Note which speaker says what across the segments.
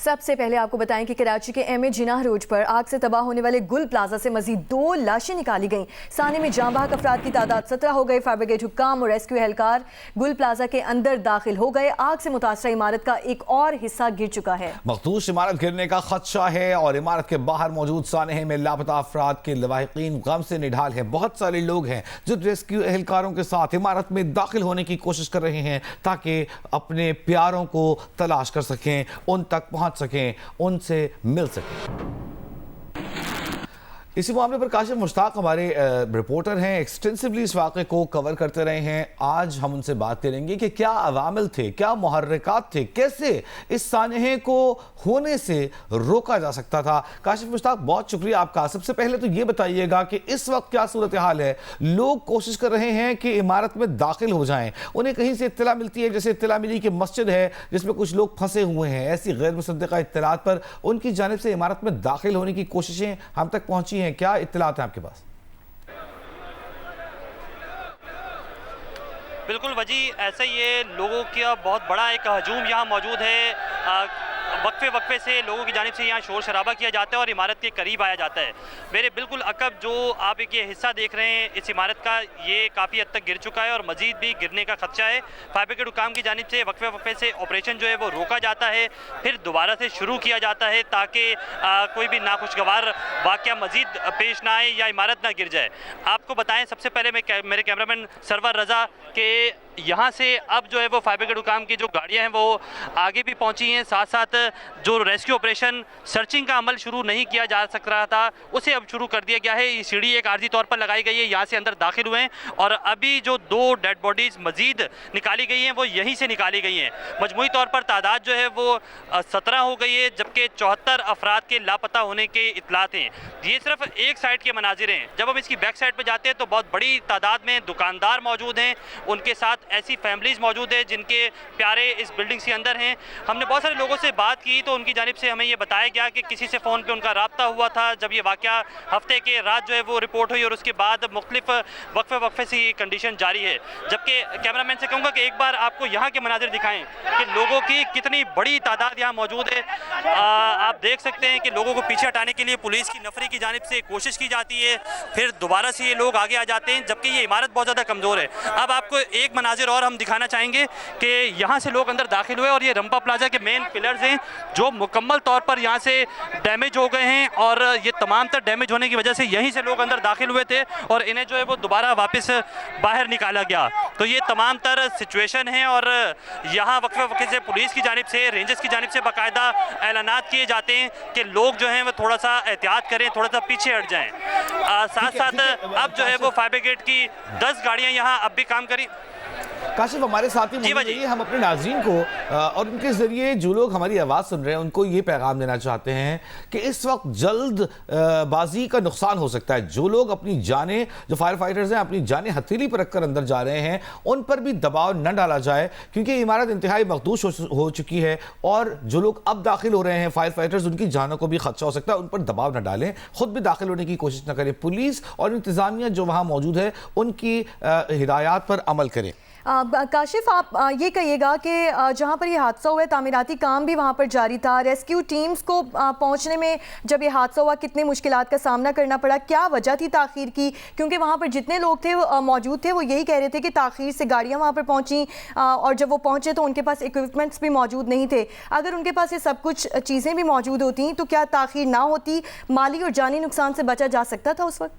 Speaker 1: सबसे पहले आपको बताएं कि कराची के एम ए जिनाह रोड पर आग से तबाह होने वाले गुल प्लाजा से मजीद 2 लाशें निकाली गईं। साने में जाँ बहक अफराद की तादाद 17 हो गए। फायर ब्रिगेड हुक्काम और रेस्क्यू एहलकार गुल प्लाजा के अंदर दाखिल हो गए। आग से मुतासरा इमारत का एक और हिस्सा गिर चुका है।
Speaker 2: मखदूश इमारत गिरने का खदशा है और इमारत के बाहर मौजूद सानहे में लापता अफराद के लवाहिकीन गम से निढाल है। बहुत सारे लोग हैं जो रेस्क्यू एहलकारों के साथ इमारत में दाखिल होने की कोशिश कर रहे हैं ताकि अपने प्यारों को तलाश कर सकें, उन तक पहुंच सकें, उनसे मिल सकें। इसी मामले पर काशिफ मुश्ताक हमारे रिपोर्टर हैं, एक्सटेंसिवली इस वाक़े को कवर करते रहे हैं। आज हम उनसे बात करेंगे कि क्या अवामिल थे, क्या मुहर्रिकात थे, कैसे इस सानहे को होने से रोका जा सकता था। काशिफ मुश्ताक, बहुत शुक्रिया आपका। सबसे पहले तो ये बताइएगा कि इस वक्त क्या सूरत हाल है। लोग कोशिश कर रहे हैं कि इमारत में दाखिल हो जाएं, उन्हें कहीं से इत्तला मिलती है, जैसे इत्तला मिली कि मस्जिद है जिसमें कुछ लोग फंसे हुए हैं। ऐसी गैर मुसद्दक़ा इत्तलात पर उनकी जानिब से इमारत में दाखिल होने की कोशिशें हम तक पहुंची हैं। क्या इत्तलात है आपके पास?
Speaker 3: बिल्कुल वजी, ऐसा ये लोगों का बहुत बड़ा एक हजूम यहाँ मौजूद है। वक्फे से लोगों की जानिब से यहाँ शोर शराबा किया जाता है और इमारत के करीब आया जाता है। मेरे बिल्कुल अकब जो आप एक ये हिस्सा देख रहे हैं इस इमारत का, ये काफ़ी हद तक गिर चुका है और मजीद भी गिरने का खदशा है। फायर ब्रिगेड हुकाम की जानिब से वक्फे से ऑपरेशन जो है वो रोका जाता है, फिर दोबारा से शुरू किया जाता है ताकि कोई भी नाखुशगवार वाक़या मजीद पेश ना आए या इमारत ना गिर जाए। आपको बताएं, सबसे पहले मेरे कैमरामैन सरवर रज़ा के यहाँ से अब जो है वो फायर ब्रिगेड हुकाम की जो गाड़ियाँ हैं वो आगे भी पहुँची हैं। साथ साथ जो रेस्क्यू ऑपरेशन सर्चिंग का अमल शुरू नहीं किया जा सक रहा था उसे अब शुरू कर दिया गया है। ये सीढ़ी एक आर्जी तौर पर लगाई गई है, यहाँ से अंदर दाखिल हुए हैं और अभी जो 2 डेड बॉडीज़ मजीद निकाली गई हैं वो यहीं से निकाली गई हैं। मजमूई तौर पर तादाद जो है वो 17 हो गई है, जबकि 74 अफराद के लापता होने के इतलात हैं। ये सिर्फ एक साइड के मनाजिर हैं। जब हम इसकी बैक साइड पर जाते हैं तो बहुत बड़ी तादाद में दुकानदार मौजूद हैं, उनके साथ ऐसी फैमिलीज़ मौजूद है जिनके प्यारे इस बिल्डिंग्स के अंदर हैं। हमने बहुत सारे लोगों से बात की तो उनकी जानिब से हमें ये बताया गया कि किसी से फ़ोन पे उनका राब्ता हुआ था जब ये वाक़या हफ्ते के रात जो है वो रिपोर्ट हुई और उसके बाद मुख्तलिफ वक्फे से ये कंडीशन जारी है। जबकि कैमरामैन से कहूँगा कि एक बार आपको यहाँ के मनाजिर दिखाएं कि लोगों की कितनी बड़ी तादाद यहाँ मौजूद है। आप देख सकते हैं कि लोगों को पीछे हटाने के लिए पुलिस की नफरी की जानिब से कोशिश की जाती है, फिर दोबारा से ये लोग आगे आ जाते हैं, जबकि ये इमारत बहुत ज़्यादा कमज़ोर है। अब आपको एक मनाजिर और हम दिखाना चाहेंगे कि यहाँ से लोग अंदर दाखिल हुए और ये रंपा प्लाजा के मेन पिलर्स हैं जो मुकम्मल तौर पर यहाँ से डैमेज हो गए हैं और ये तमाम तर डैमेज होने की वजह से यहीं से लोग अंदर दाखिल हुए थे और इन्हें जो है वो दोबारा वापस बाहर निकाला गया। तो ये तमाम तर सिचुएशन है और यहाँ वक्फे से पुलिस की जानिब से, रेंजर्स की जानिब से बाकायदा ऐलानात किए जाते हैं कि लोग जो हैं वो थोड़ा सा एहतियात करें, थोड़ा सा पीछे हट जाएँ। साथ साथ अब जो है वो फायर ब्रिगेड की 10 गाड़ियाँ यहाँ अब भी काम करी।
Speaker 2: काशिफ, हमारे साथ ही हम अपने नाज़रीन को और उनके ज़रिए जो लोग हमारी आवाज़ सुन रहे हैं उनको ये पैगाम देना चाहते हैं कि इस वक्त जल्द बाजी का नुकसान हो सकता है। जो लोग अपनी जानें, जो फायर फाइटर्स हैं, अपनी जानें हथेली पर रखकर अंदर जा रहे हैं, उन पर भी दबाव न डाला जाए क्योंकि इमारत इंतहाई मखदूश हो चुकी है और जो लोग अब दाखिल हो रहे हैं फायर फाइटर्स, उनकी जानों को भी खदशा हो सकता है। उन पर दबाव न डालें, खुद भी दाखिल होने की कोशिश न करें। पुलिस और इंतज़ामिया जो वहाँ मौजूद है उनकी हिदायत पर अमल करें।
Speaker 1: काशिफ, आप ये कहिएगा कि जहाँ पर ये हादसा हुआ है तामीराती काम भी वहाँ पर जारी था। रेस्क्यू टीम्स को पहुँचने में जब ये हादसा हुआ कितने मुश्किलात का सामना करना पड़ा, क्या वजह थी ताख़ीर की? क्योंकि वहाँ पर जितने लोग थे मौजूद थे वो यही कह रहे थे कि ताख़ीर से गाड़ियाँ वहाँ पर पहुँची और जब वो पहुँचे तो उनके पास इक्विपमेंट्स भी मौजूद नहीं थे। अगर उनके पास ये सब कुछ चीज़ें भी मौजूद होती तो क्या ताख़ीर ना होती, माली और जानी नुकसान से बचा जा सकता था उस वक्त?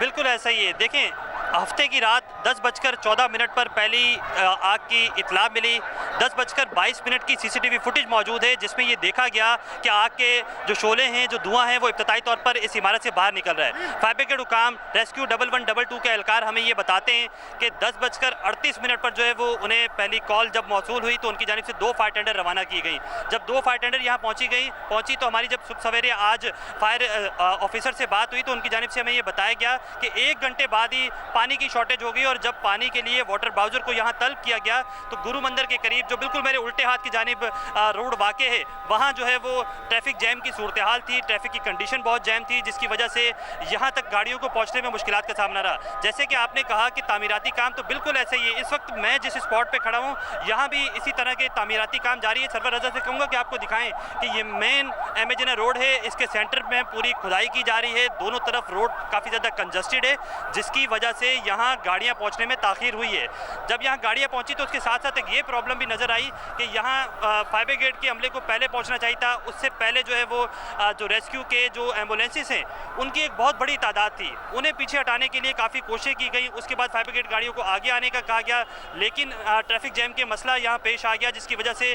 Speaker 3: बिल्कुल ऐसा ही है। देखें, हफ्ते की रात 10:14 पर पहली आग की इतला मिली। 10:22 की सीसीटीवी फुटेज मौजूद है जिसमें ये देखा गया कि आग के जो शोले हैं, जो धुआं है, वो इब्तदाई तौर पर इस इमारत से बाहर निकल रहा है। फायर ब्रिगेड हुकाम रेस्क्यू 1122 के एहलकार हमें ये बताते हैं कि 10:38 पर जो है वो उन्हें पहली कॉल जब मौसूल हुई तो उनकी जानिब से 2 फायर टेंडर रवाना की गई। जब 2 फायर टेंडर यहाँ पहुँची तो हमारी जब सुबह सवेरे आज फायर ऑफिसर से बात हुई तो उनकी जानिब से हमें ये बताया गया कि 1 घंटे बाद ही पानी की शॉर्टेज हो गई और और जब पानी के लिए वाटर बाउजर को यहाँ तलब किया गया तो गुरु मंदिर के करीब, जो बिल्कुल मेरे उल्टे हाथ की जानिब रोड वाक़े है, वहाँ जो है वो ट्रैफिक जैम की सूरत हाल थी। ट्रैफिक की कंडीशन बहुत जैम थी, जिसकी वजह से यहाँ तक गाड़ियों को पहुँचने में मुश्किलात का सामना रहा। जैसे कि आपने कहा कि तामीराती काम, तो बिल्कुल ऐसे ही है। इस वक्त मैं जिस स्पॉट पे खड़ा हूँ यहाँ भी इसी तरह के तामीराती काम जारी है। सरवर रजा से कहूँगा कि आपको दिखाएं कि ये मेन एमेजना रोड है, इसके सेंटर में पूरी खुदाई की जा रही है। दोनों तरफ रोड काफ़ी ज़्यादा कंजस्टेड है, जिसकी वजह से यहाँ गाड़ियाँ पहुँचने में ताख़ीर हुई है। जब यहाँ गाड़ियाँ पहुँची तो उसके साथ साथ एक ये प्रॉब्लम भी नज़र आई कि यहाँ फायर ब्रिगेड के अमले को पहले पहुँचना चाहिए था। उससे पहले जो है वो जो रेस्क्यू के जो एम्बुलेंसेस हैं उनकी एक बहुत बड़ी तादाद थी, उन्हें पीछे हटाने के लिए काफ़ी कोशिश की गई। उसके बाद फायर ब्रिगेड गाड़ियों को आगे आने का कहा गया, लेकिन ट्रैफिक जैम के मसला यहाँ पेश आ गया, जिसकी वजह से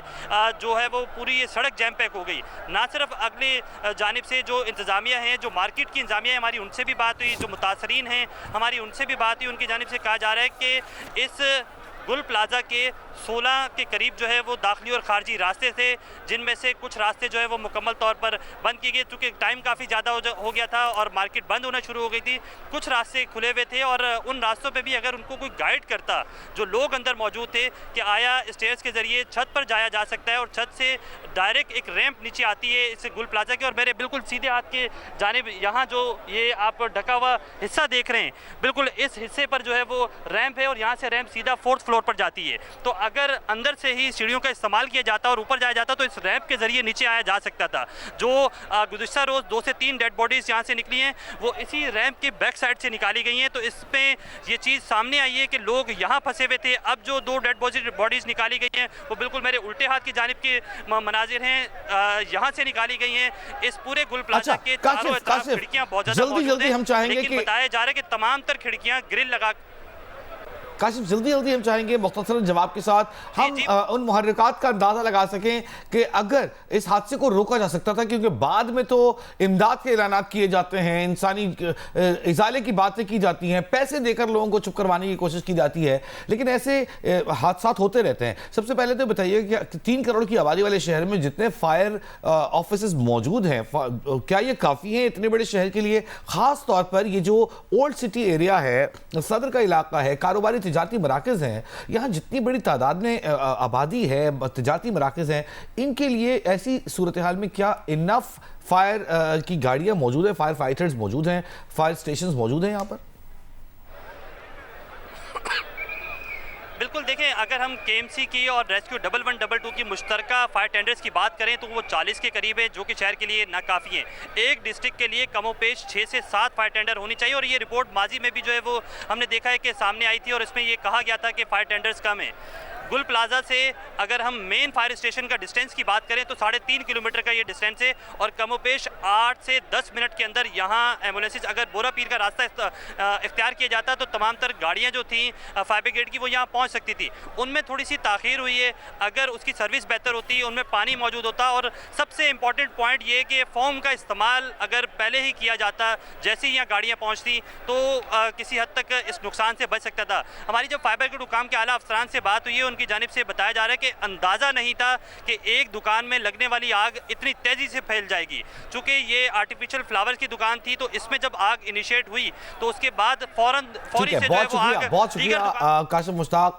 Speaker 3: जो है वो पूरी ये सड़क जैम पैक हो गई। ना सिर्फ अगले जानिब से जो इंतज़ामिया हैं, जो मार्केट की इंतज़ामिया है, हमारी उनसे भी बात हुई, जो मुतासरीन हैं हमारी उनसे भी बात हुई। उनकी जानिब से कहा जा रहा है कि इस गुल प्लाजा के 16 के करीब जो है वो दाखिली और खारजी रास्ते थे, जिनमें से कुछ रास्ते जो है वो मुकम्मल तौर पर बंद किए गए, क्योंकि टाइम काफ़ी ज़्यादा हो गया था और मार्केट बंद होना शुरू हो गई थी। कुछ रास्ते खुले हुए थे और उन रास्तों पे भी अगर उनको कोई गाइड करता, जो लोग अंदर मौजूद थे, कि आया स्टेयर्स के ज़रिए छत पर जाया जा सकता है और छत से डायरेक्ट एक रैंप नीचे आती है इस गुल प्लाजा की। और मेरे बिल्कुल सीधे हाथ के जानिब यहाँ जो ये आप ढका हुआ हिस्सा देख रहे हैं, बिल्कुल इस हिस्से पर जो है वो रैंप है और यहाँ से रैंप सीधा 4th फ्लोर पर जाती है। तो अगर अंदर से ही सीढ़ियों का इस्तेमाल किया जाता और ऊपर जाया जाता तो इस रैंप के जरिए नीचे आया जा सकता था। जो गुज़िश्ता रोज़ 2 से 3 डेड बॉडीज़ यहाँ से निकली हैं वो इसी रैंप के बैक साइड से निकाली गई हैं। तो इसमें ये चीज़ सामने आई है कि लोग यहाँ फंसे हुए थे। अब जो 2 डेड बॉडीज़ निकाली गई हैं वो बिल्कुल मेरे उल्टे हाथ की जानिब के मनाजिर हैं, यहाँ से निकाली गई हैं। इस पूरे गुल प्लाजा के चारों तरफ खिड़कियाँ बहुत ज़्यादा मौजूद हैं, लेकिन बताया जा रहा है कि तमाम तर खिड़कियाँ ग्रिल लगा।
Speaker 2: काशिफ, जल्दी हम चाहेंगे मुख्तसरन जवाब के साथ हम उन मुहर्रिकात का अंदाजा लगा सकें कि अगर इस हादसे को रोका जा सकता था, क्योंकि बाद में तो इमदाद के ऐलानात किए जाते हैं, इंसानी इजाले की बातें की जाती हैं, पैसे देकर लोगों को चुप करवाने की कोशिश की जाती है, लेकिन ऐसे हादसात होते रहते हैं। सबसे पहले तो बताइए कि 3 करोड़ की आबादी वाले शहर में जितने फायर ऑफिस मौजूद हैं, क्या ये काफ़ी हैं इतने बड़े शहर के लिए? ख़ास तौर पर ये जो ओल्ड सिटी एरिया है, सदर का इलाका है, कारोबारी तिजारती मराकज़ हैं, यहाँ जितनी बड़ी तादाद में आबादी है, तिजारती मराकज़ हैं, इनके लिए ऐसी सूरत हाल में क्या इनफ फायर की गाड़ियाँ मौजूद है, फायर फाइटर्स मौजूद हैं, फायर स्टेशन मौजूद हैं यहाँ पर?
Speaker 3: बिल्कुल देखें, अगर हम केएमसी की और रेस्क्यू 1112 की मुश्तरका फायर टेंडर्स की बात करें तो वो 40 के करीब है, जो कि शहर के लिए नाकाफ़ी है। एक डिस्ट्रिक्ट के लिए कमोपेश 6 से 7 फायर टेंडर होनी चाहिए। और ये रिपोर्ट माजी में भी जो है वो हमने देखा है कि सामने आई थी और इसमें ये कहा गया था कि फायर टेंडर्स कम है। गुल प्लाजा से अगर हम मेन फायर स्टेशन का डिस्टेंस की बात करें तो 3.5 किलोमीटर का ये डिस्टेंस है और कमोपेश 8 से 10 मिनट के अंदर यहाँ एम्बुलेंसेज, अगर बोरा पीर का रास्ता इख्तियार किया जाता तो तमाम तर गाड़ियाँ जो थी फायर ब्रिगेड की वो यहाँ पहुँच सकती थी। उनमें थोड़ी सी ताख़ीर हुई है। अगर उसकी सर्विस बेहतर होती, उनमें पानी मौजूद होता, और सबसे इम्पॉर्टेंट पॉइंट ये कि फोम का इस्तेमाल अगर पहले ही किया जाता, जैसे ही यहाँ गाड़ियाँ पहुँचती तो किसी हद तक इस नुकसान से बच सकता था। हमारी जब फायर ब्रिगेड हुकाम के आला अफसरान से बात हुई है, उनकी जानिब से बताया जा रहा है कि अंदाज़ा नहीं था कि एक दुकान में लगने वाली आग इतनी तेज़ी से फैल जाएगी। चूँकि ये आर्टिफिशियल फ्लावर्स की दुकान थी तो इसमें जब आग इनिशिएट हुई तो उसके बाद फौरी से जो है वो आग
Speaker 2: बहुत शुक्रिया काशिफ मुश्ताक।